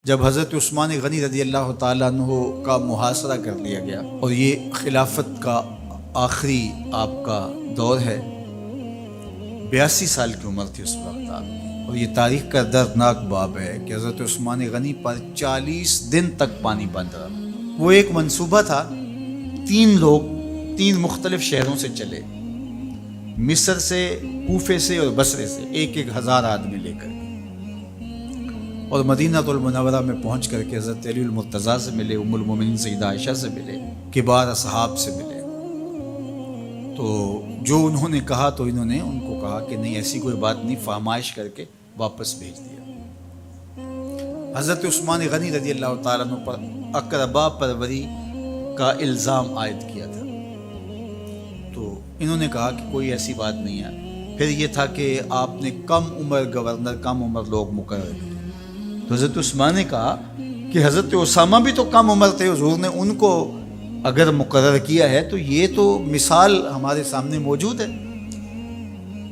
جب حضرت عثمان غنی رضی اللہ تعالیٰ عنہ کا محاصرہ کر لیا گیا اور یہ خلافت کا آخری آپ کا دور ہے، 82 سال کی عمر تھی اس وقت آپ کی، اور یہ تاریخ کا دردناک باب ہے کہ حضرت عثمان غنی پر 40 دن تک پانی بند رہا۔ وہ ایک منصوبہ تھا، 3 لوگ 3 مختلف شہروں سے چلے، مصر سے، کوفے سے اور بصرے سے، 1,000 آدمی لے کر، اور مدینہ المنورہ میں پہنچ کر کے حضرت علی المرتضیٰ سے ملے، ام المومنین سیدہ عائشہ سے ملے، کبار اصحاب سے ملے۔ تو جو انہوں نے کہا تو انہوں نے ان کو کہا کہ نہیں، ایسی کوئی بات نہیں، فرمائش کر کے واپس بھیج دیا۔ حضرت عثمان غنی رضی اللہ تعالیٰ عنہ پر اقربا پروری کا الزام عائد کیا تھا، تو انہوں نے کہا کہ کوئی ایسی بات نہیں ہے۔ پھر یہ تھا کہ آپ نے کم عمر گورنر، کم عمر لوگ مقرر کیے، تو حضرت عثمان نے کہا کہ حضرت اسامہ بھی تو کم عمر تھے، حضور نے ان کو اگر مقرر کیا ہے تو یہ تو مثال ہمارے سامنے موجود ہے،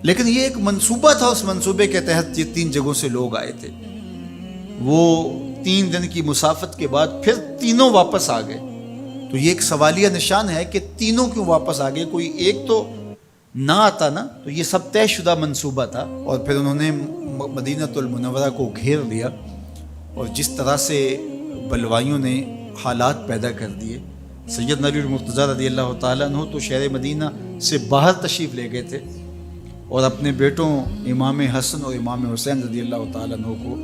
لیکن یہ ایک منصوبہ تھا، اس منصوبے کے تحت یہ 3 جگہوں سے لوگ آئے تھے۔ وہ 3 دن کی مسافت کے بعد پھر تینوں واپس آ گئے، تو یہ ایک سوالیہ نشان ہے کہ تینوں کیوں واپس آ گئے، کوئی ایک تو نہ آتا نا، تو یہ سب طے شدہ منصوبہ تھا۔ اور پھر انہوں نے مدینہ المنورہ کو گھیر لیا، اور جس طرح سے بلوائیوں نے حالات پیدا کر دیے، سید علی المرتضیٰ رضی اللہ تعالیٰ عنہ تو شہر مدینہ سے باہر تشریف لے گئے تھے، اور اپنے بیٹوں امام حسن اور امام حسین رضی اللہ تعالیٰ عنہ کو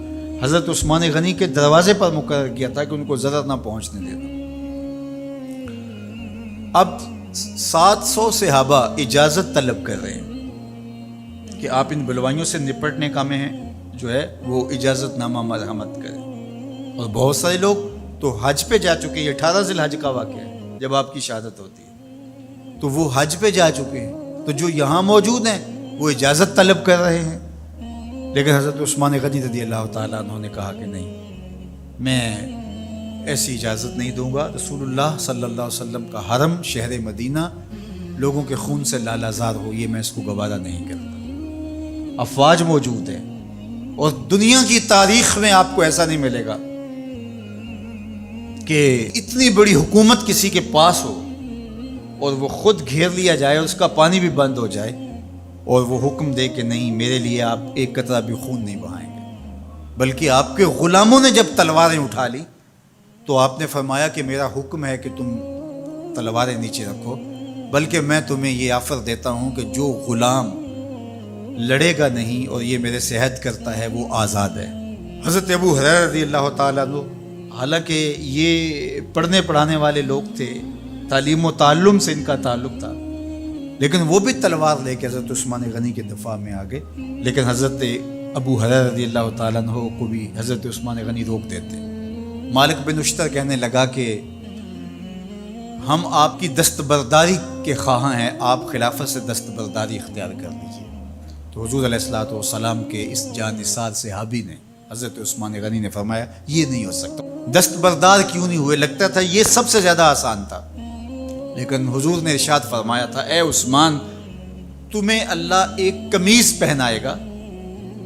حضرت عثمان غنی کے دروازے پر مقرر کیا تھا کہ ان کو ضرر نہ پہنچنے دینا۔ اب 700 صحابہ اجازت طلب کر رہے ہیں کہ آپ ان بلوائیوں سے نپٹنے کا میں جو ہے وہ اجازت نامہ مرحمت کریں، اور بہت سارے لوگ تو حج پہ جا چکے ہیں۔ 18 ذی الحج کا واقعہ ہے جب آپ کی شہادت ہوتی ہے، تو وہ حج پہ جا چکے ہیں، تو جو یہاں موجود ہیں وہ اجازت طلب کر رہے ہیں، لیکن حضرت عثمان غنی رضی اللہ تعالیٰ عنہ نے کہا کہ نہیں، میں ایسی اجازت نہیں دوں گا۔ رسول اللہ صلی اللہ علیہ وسلم کا حرم شہر مدینہ لوگوں کے خون سے لالازار ہو، یہ میں اس کو گوارا نہیں کرتا۔ افواج موجود ہیں، اور دنیا کی تاریخ میں آپ کو ایسا نہیں ملے گا کہ اتنی بڑی حکومت کسی کے پاس ہو اور وہ خود گھیر لیا جائے، اور اس کا پانی بھی بند ہو جائے، اور وہ حکم دے کہ نہیں، میرے لیے آپ ایک قطرہ بھی خون نہیں بہائیں گے۔ بلکہ آپ کے غلاموں نے جب تلواریں اٹھا لی تو آپ نے فرمایا کہ میرا حکم ہے کہ تم تلواریں نیچے رکھو، بلکہ میں تمہیں یہ آفر دیتا ہوں کہ جو غلام لڑے گا نہیں اور یہ میرے سے عہد کرتا ہے وہ آزاد ہے۔ حضرت ابو ہریرہ رضی اللہ تعالیٰ عنہ، حالانکہ یہ پڑھنے پڑھانے والے لوگ تھے، تعلیم و تعلم سے ان کا تعلق تھا، لیکن وہ بھی تلوار لے کے حضرت عثمان غنی کے دفاع میں آ گئے، لیکن حضرت ابو ہریرہ رضی اللہ تعالیٰ عنہ کو بھی حضرت عثمان غنی روک دیتے۔ مالک بن اشتر کہنے لگا کہ ہم آپ کی دستبرداری کے خواہاں ہیں، آپ خلافت سے دستبرداری اختیار کر لیجیے۔ تو حضور علیہ الصلوۃ والسلام کے اس جانثار صحابی نے، حضرت عثمان غنی نے فرمایا یہ نہیں ہو سکتا۔ دستبردار کیوں نہیں ہوئے؟ لگتا تھا یہ سب سے زیادہ آسان تھا، لیکن حضور نے ارشاد فرمایا تھا، اے عثمان، تمہیں اللہ ایک قمیص پہنائے گا،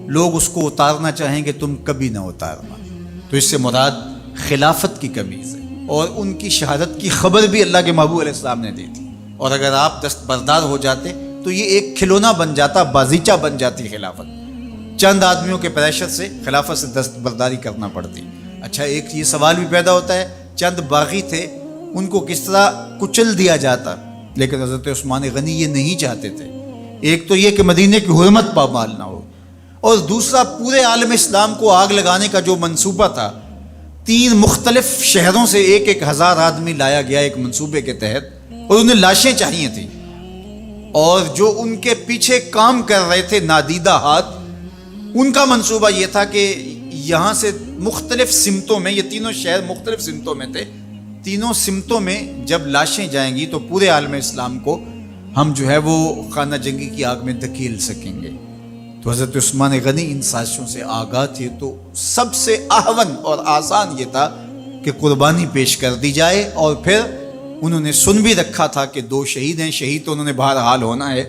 لوگ اس کو اتارنا چاہیں گے، تم کبھی نہ اتارنا۔ تو اس سے مراد خلافت کی قمیض ہے، اور ان کی شہادت کی خبر بھی اللہ کے محبوب علیہ السلام نے دی تھی، اور اگر آپ دستبردار ہو جاتے تو یہ ایک کھلونا بن جاتا، بازیچہ بن جاتی خلافت۔ چند آدمیوں کے پریشر سے خلافت سے دستبرداری کرنا پڑتی۔ اچھا، ایک یہ سوال بھی پیدا ہوتا ہے، چند باغی تھے، ان کو کس طرح کچل دیا جاتا؟ لیکن حضرت عثمان غنی یہ نہیں چاہتے تھے۔ ایک تو یہ کہ مدینے کی حرمت پامال نہ ہو، اور دوسرا پورے عالم اسلام کو آگ لگانے کا جو منصوبہ تھا، 3 مختلف شہروں سے 1,000 آدمی لایا گیا ایک منصوبے کے تحت، اور انہیں لاشیں چاہیے تھیں، اور جو ان کے پیچھے کام کر رہے تھے نادیدہ ہاتھ، ان کا منصوبہ یہ تھا کہ یہاں سے مختلف سمتوں میں، یہ تینوں شہر مختلف سمتوں میں تھے، تینوں سمتوں میں جب لاشیں جائیں گی تو پورے عالم اسلام کو ہم جو ہے وہ خانہ جنگی کی آگ میں دھکیل سکیں گے۔ تو حضرت عثمان غنی ان سازشوں سے آگاہ تھے، تو سب سے اہون اور آسان یہ تھا کہ قربانی پیش کر دی جائے، اور پھر انہوں نے سن بھی رکھا تھا کہ 2 شہید ہیں، شہید تو انہوں نے بہرحال ہونا ہے،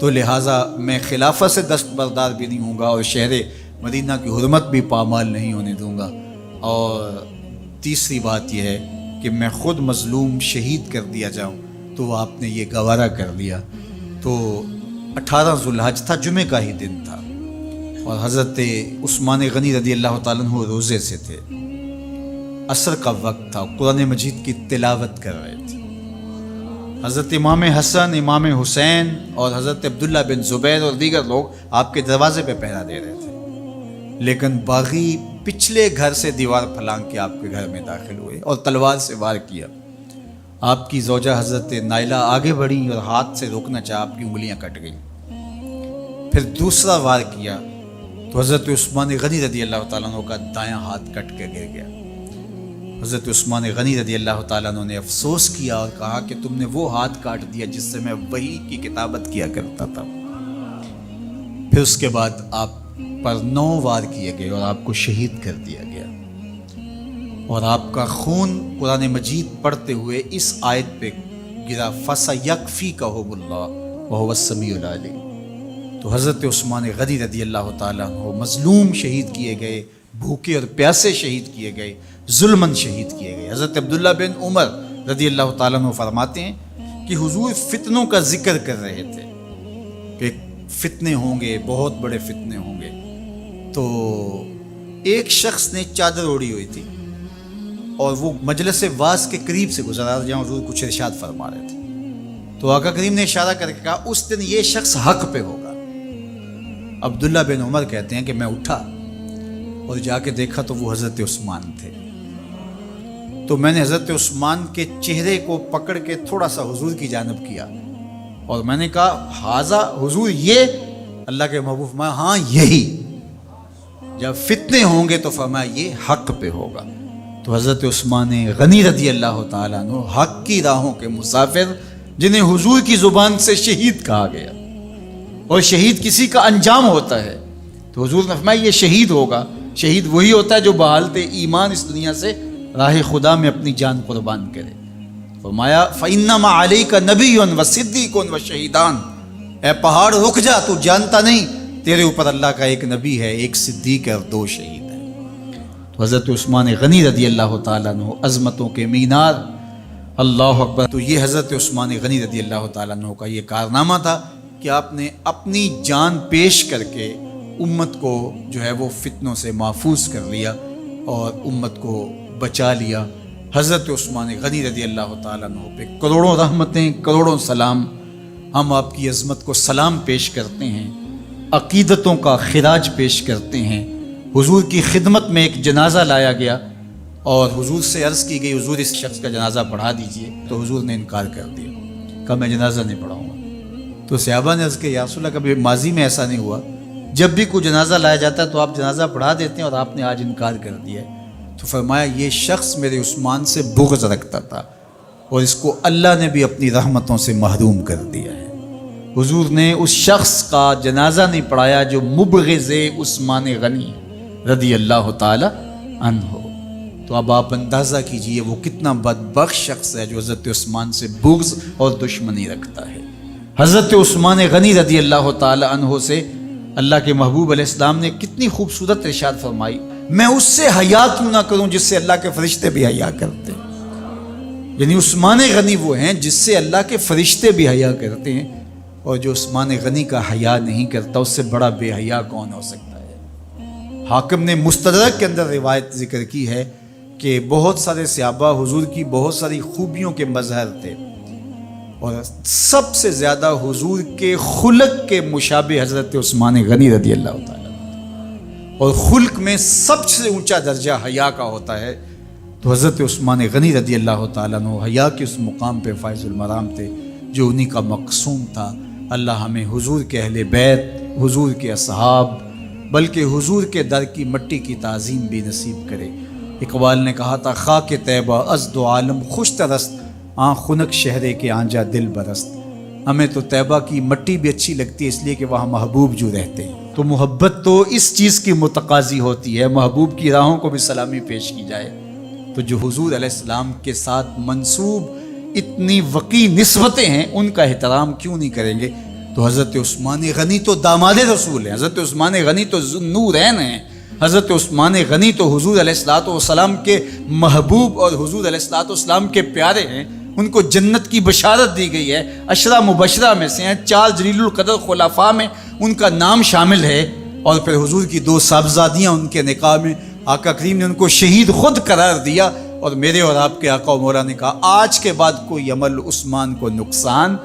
تو لہٰذا میں خلافت سے دستبردار بھی نہیں ہوں گا، اور شہر مدینہ کی حرمت بھی پامال نہیں ہونے دوں گا۔ اور تیسری بات یہ ہے کہ میں خود مظلوم شہید کر دیا جاؤں، تو آپ نے یہ گوارا کر لیا۔ تو 18 ذوالحج تھا، جمعہ کا ہی دن تھا، اور حضرت عثمان غنی رضی اللہ تعالیٰ عنہ روزے سے تھے، عصر کا وقت تھا، قرآن مجید کی تلاوت کر رہے تھے۔ حضرت امام حسن، امام حسین اور حضرت عبداللہ بن زبیر اور دیگر لوگ آپ کے دروازے پہ پہرا دے رہے تھے، لیکن باغی پچھلے گھر سے دیوار پھلانگ کے آپ کے گھر میں داخل ہوئے اور تلوار سے وار کیا۔ آپ کی زوجہ حضرت نائلہ آگے بڑھی اور ہاتھ سے روکنا چاہا، آپ کی انگلیاں کٹ گئیں۔ پھر دوسرا وار کیا تو حضرت عثمان غنی رضی اللہ تعالیٰ عنہ کا دایاں ہاتھ کٹ کے گر گیا۔ حضرت عثمان غنی رضی اللہ تعالیٰ عنہ نے افسوس کیا اور کہا کہ تم نے وہ ہاتھ کاٹ دیا جس سے میں وحی کی کتابت کیا کرتا تھا۔ پھر اس کے بعد آپ پر 9 وار کیے گئے اور آپ کو شہید کر دیا گیا، اور آپ کا خون قرآن مجید پڑھتے ہوئے اس آیت پہ گرا، فَسَيَكْفِيكَهُمُ اللَّهُ وَهُوَ السَّمِيعُ الْعَلِيمُ۔ تو حضرت عثمان غنی رضی اللہ تعالیٰ عنہ مظلوم شہید کیے گئے، بھوکے اور پیاسے شہید کیے گئے، ظلماً شہید کیے گئے۔ حضرت عبداللہ بن عمر رضی اللہ تعالیٰ عنہ فرماتے ہیں کہ حضور فتنوں کا ذکر کر رہے تھے کہ فتنے ہوں گے، بہت بڑے فتنے ہوں گے، تو ایک شخص نے چادر اوڑھی ہوئی تھی اور وہ مجلس واعظ کے قریب سے گزرا جہاں حضور کچھ ارشاد فرما رہے تھے، تو آقا کریم نے اشارہ کر کے کہا اس دن یہ شخص حق پہ ہوگا۔ عبداللہ بن عمر کہتے ہیں کہ میں اٹھا اور جا کے دیکھا تو وہ حضرت عثمان تھے، تو میں نے حضرت عثمان کے چہرے کو پکڑ کے تھوڑا سا حضور کی جانب کیا اور میں نے کہا حاضہ حضور، یہ اللہ کے محبوب، میں ہاں یہی، جب فتنے ہوں گے تو فرمایا یہ حق پہ ہوگا۔ تو حضرت عثمان غنی رضی اللہ تعالیٰ عنہ حق کی راہوں کے مسافر، جنہیں حضور کی زبان سے شہید کہا گیا، اور شہید کسی کا انجام ہوتا ہے، تو حضور نے فرمایا یہ شہید ہوگا۔ شہید وہی ہوتا ہے جو بحالت ایمان اس دنیا سے راہ خدا میں اپنی جان قربان کرے۔ فرمایا فَإِنَّمَا عَلَيْكَ نَبِيٌّ وَصِدِّيقٌ وَشَهِيدَانٌ، اے پہاڑ رک جا، تو جانتا نہیں تیرے اوپر اللہ کا ایک نبی ہے، ایک صدیق ہے اور 2 شہید ہیں۔ تو حضرت عثمان غنی رضی اللہ تعالیٰ عنہ عظمتوں کے مینار، اللہ اکبر۔ تو یہ حضرت عثمان غنی رضی اللہ تعالیٰ عنہ کا یہ کارنامہ تھا کہ آپ نے اپنی جان پیش کر کے امت کو جو ہے وہ فتنوں سے محفوظ کر لیا اور امت کو بچا لیا۔ حضرت عثمان غنی رضی اللہ تعالیٰ عنہ پہ کروڑوں رحمتیں، کروڑوں سلام۔ ہم آپ کی عظمت کو سلام پیش کرتے ہیں، عقیدتوں کا خراج پیش کرتے ہیں۔ حضور کی خدمت میں ایک جنازہ لایا گیا اور حضور سے عرض کی گئی حضور اس شخص کا جنازہ پڑھا دیجئے، تو حضور نے انکار کر دیا، کہا میں جنازہ نہیں پڑھاؤں گا۔ تو صحابہ نے عرض کہ یا رسول اللہ، کبھی ماضی میں ایسا نہیں ہوا، جب بھی کوئی جنازہ لایا جاتا ہے تو آپ جنازہ پڑھا دیتے ہیں اور آپ نے آج انکار کر دیا ہے۔ تو فرمایا یہ شخص میرے عثمان سے بغض رکھتا تھا اور اس کو اللہ نے بھی اپنی رحمتوں سے محروم کر دیا ہے۔ حضور نے اس شخص کا جنازہ نہیں پڑھایا جو مبغض عثمان غنی رضی اللہ تعالی عنہ۔ تو اب آپ اندازہ کیجئے وہ کتنا بدبخت شخص ہے جو حضرت عثمان سے بغض اور دشمنی رکھتا ہے۔ حضرت عثمان غنی رضی اللہ تعالی عنہ سے اللہ کے محبوب علیہ السلام نے کتنی خوبصورت ارشاد فرمائی، میں اس سے حیا کیوں نہ کروں جس سے اللہ کے فرشتے بھی حیا کرتے ہیں۔ یعنی عثمان غنی وہ ہیں جس سے اللہ کے فرشتے بھی حیا کرتے ہیں، اور جو عثمان غنی کا حیا نہیں کرتا اس سے بڑا بے حیا کون ہو سکتا ہے۔ حاکم نے مستدرک کے اندر روایت ذکر کی ہے کہ بہت سارے صحابہ حضور کی بہت ساری خوبیوں کے مظہر تھے، اور سب سے زیادہ حضور کے خلق کے مشابہ حضرت عثمان غنی رضی اللہ تعالیٰ، اور خلق میں سب سے اونچا درجہ حیا کا ہوتا ہے۔ تو حضرت عثمان غنی رضی اللہ تعالیٰ عنہ حیا کے اس مقام پہ فائز المرام تھے جو انہی کا مقصوم تھا۔ اللہ ہمیں حضور کے اہل بیت، حضور کے اصحاب، بلکہ حضور کے در کی مٹی کی تعظیم بھی نصیب کرے۔ اقبال نے کہا تھا خاک طیبہ از دو عالم خوش ترست، آن خنک شہرے کے آنجا دل برست۔ ہمیں تو طیبہ کی مٹی بھی اچھی لگتی ہے اس لیے کہ وہاں محبوب جو رہتے ہیں، تو محبت تو اس چیز کی متقاضی ہوتی ہے، محبوب کی راہوں کو بھی سلامی پیش کی جائے۔ تو جو حضور علیہ السلام کے ساتھ منسوب اتنی وقی نسبتیں ہیں ان کا احترام کیوں نہیں کریں گے؟ تو حضرت عثمان غنی تو داماد رسول ہیں، حضرت عثمان غنی تو ذو النورین ہیں، حضرت عثمان غنی تو حضور علیہ الصلوۃ والسلام کے محبوب اور حضور علیہ الصلوۃ والسلام کے پیارے ہیں، ان کو جنت کی بشارت دی گئی ہے، عشرہ مبشرہ میں سے ہیں، 4 جلیل القدر خلفاء میں ان کا نام شامل ہے، اور پھر حضور کی 2 صاحبزادیاں ان کے نکاح میں آقا کریم نے ان کو شہید خود قرار دیا، اور میرے اور آپ کے آقا و مولا نے کہا آج کے بعد کوئی عمل عثمان کو نقصان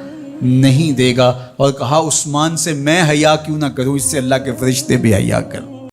نہیں دے گا، اور کہا عثمان سے میں حیا کیوں نہ کروں، اس سے اللہ کے فرشتے بھی حیا کر